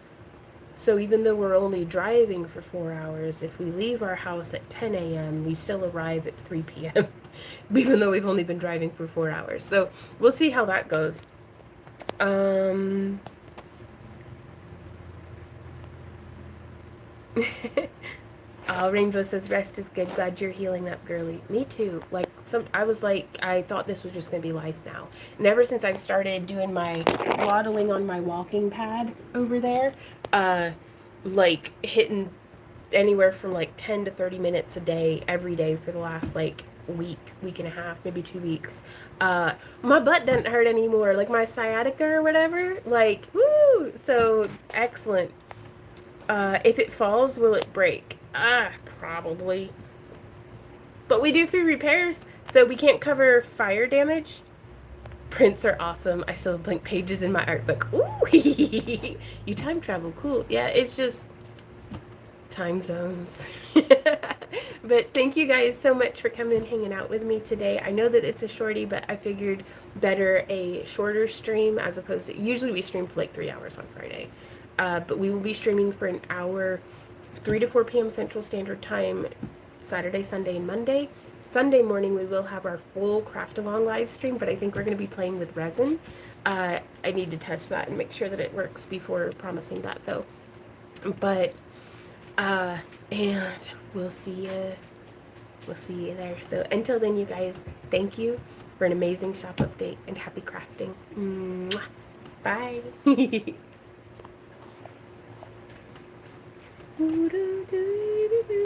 Speaker 1: So even though we're only driving for 4 hours, if we leave our house at 10 a.m., we still arrive at 3 p.m., even though we've only been driving for 4 hours. So we'll see how that goes. Rainbow says rest is good. Glad you're healing up, girly. Me too. I thought this was just gonna be life now. And ever since I've started doing my waddling on my walking pad over there, like hitting anywhere from like 10 to 30 minutes a day, every day for the last like week and a half, maybe 2 weeks. My butt doesn't hurt anymore, like my sciatica or whatever. Like, woo! So excellent. If it falls, will it break? Probably. But we do free repairs, so we can't cover fire damage. Prints are awesome. I still have blank pages in my art book. Ooh, you time travel, cool. Yeah, it's just time zones. But thank you guys so much for coming and hanging out with me today. I know that it's a shorty, but I figured better a shorter stream as opposed to, usually we stream for like 3 hours on Friday. But we will be streaming for an hour, 3 to 4 p.m. Central Standard Time, Saturday, Sunday, and Monday. Sunday morning we will have our full craft-along live stream, but I think we're going to be playing with resin. I need to test that and make sure that it works before promising that, though. But and we'll see you there. So until then, you guys, thank you for an amazing shop update and happy crafting. Mwah. Bye.